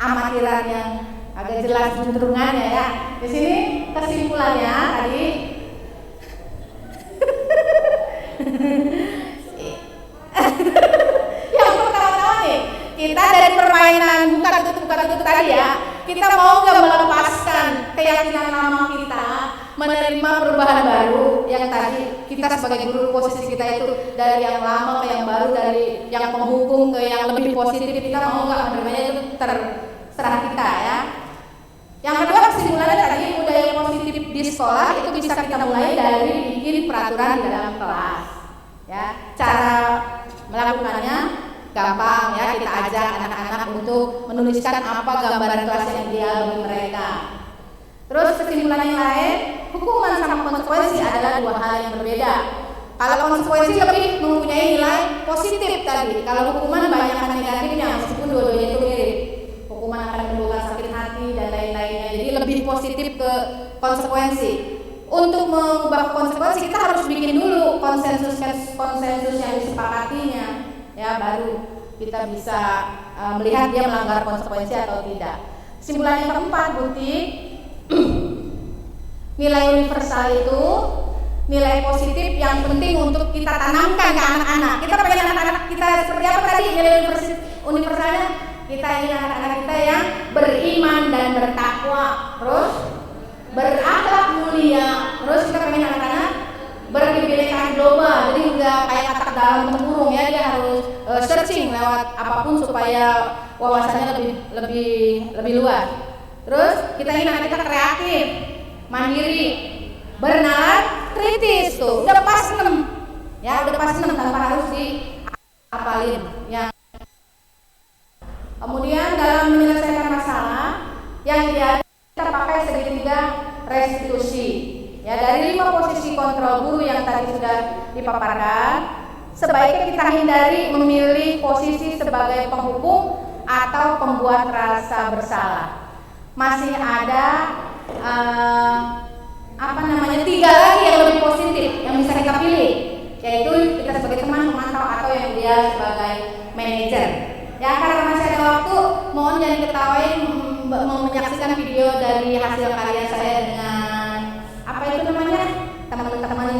amatiran yang agak jelas juntrungannya ya. Di sini kesimpulannya tadi. Yang pertama nih, kita dari permainan buka tutup tadi ya, kita mau nggak melepaskan keyakinan lama kita menerima perubahan baru yang tadi kita sebagai guru posisi kita itu dari yang lama ke yang baru, dari yang penghukum ke yang lebih positif, kita mau nggak menerimanya itu terserah kita ya. Yang kedua kesimpulannya tadi budaya positif di sekolah itu bisa kita mulai dari bikin peraturan di dalam kelas. Ya, cara melakukannya gampang ya, kita ajak anak-anak untuk menuliskan apa gambaran kelas yang dialami mereka. Terus kesimpulan yang lain, hukuman sama konsekuensi adalah 2 hal yang berbeda. Kalau konsekuensi lebih mempunyai nilai positif tadi, kalau hukuman banyak negatifnya meskipun dua-duanya itu mirip. Hukuman akan menimbulkan sakit hati dan lain-lainnya. Jadi lebih positif ke konsekuensi. Untuk mengubah konsekuensi kita harus bikin dulu konsensus yang disepakatinya, ya baru kita bisa melihat dia melanggar konsekuensi atau tidak. Kesimpulan yang keempat, Buti, nilai universal itu nilai positif yang penting untuk kita tanamkan ke anak-anak. Kita pengen anak-anak kita seperti apa tadi nilai universalnya? Kita ingin anak-anak kita yang beriman dan bertakwa, terus berakhlak mulia. Terus kita pengen anak-anak berkebinekaan global, jadi nggak kayak katak dalam tempurung ya, dia harus searching lewat apapun supaya wawasannya lebih luas. Terus kita ingin anak kita kreatif, mandiri, bernalar, kritis, tuh udah pas 6 ya, udah pas 6 tanpa harus dihafalin ya. Kemudian dalam menyelesaikan masalah yang ideal kita pakai segitiga restitusi ya. Dari 5 posisi kontrol guru yang tadi sudah dipaparkan, sebaiknya kita hindari memilih posisi sebagai penghukum atau pembuat rasa bersalah. Masih ada 3 lagi yang lebih positif yang bisa kita pilih, yaitu kita sebagai teman memantau atau yang dia sebagai manajer. Ya, karena masih ada waktu, mohon jangan ketawain mau menyaksikan video dari hasil karya saya dengan apa itu namanya, teman-teman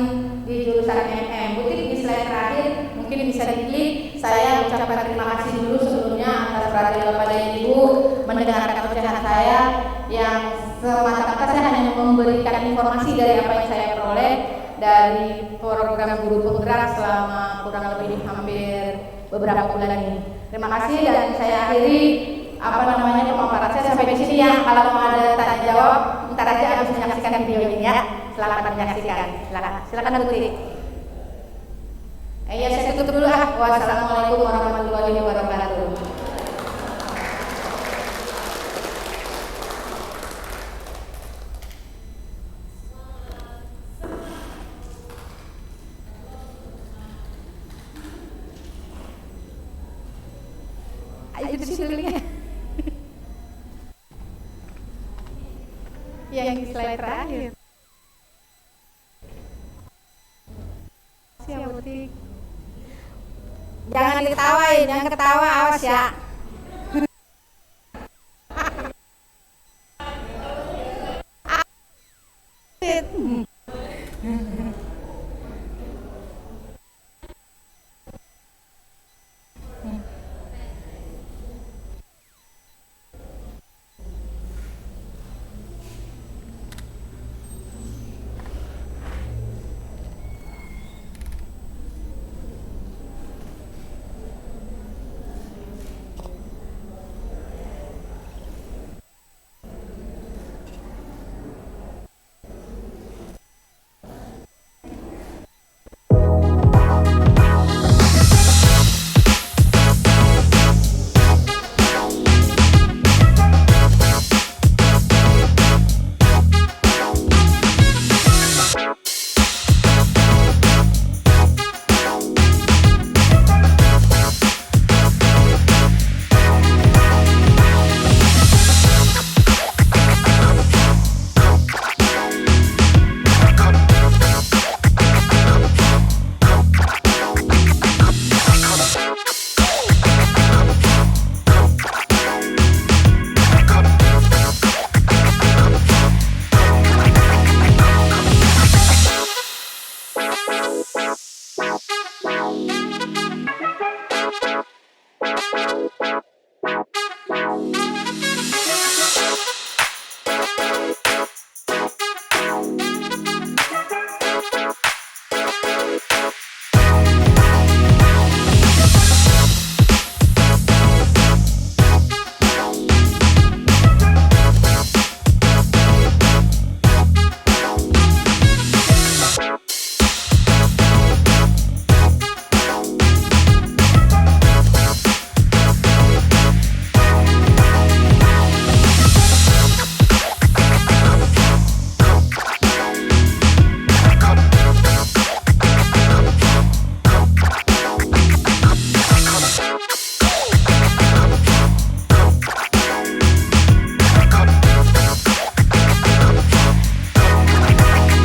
di jurusan MM. Butik di slide terakhir mungkin bisa diklik. Saya ucapkan terima kasih dulu sebelumnya atas perhatian Bapak dan Ibu mendengarkan ocehan saya yang semata-mata saya hanya memberikan informasi dari apa yang saya peroleh dari program guru penggerak selama kurang lebih hampir beberapa bulan ini. Terima kasih dan saya akhiri pemaparan saya sampai di sini ya. Kalau mau ada tanya jawab, ntar aja habis menyaksikan video ini ya. Selamat menyaksikan. Silakan Tuti. Ya saya tutup dulu ah. Wassalamualaikum warahmatullahi wabarakatuh. Ayo di sini dulu ya. Yang di slide terakhir. Siap Butik. Jangan diketawain, jangan ketawa, awas ya.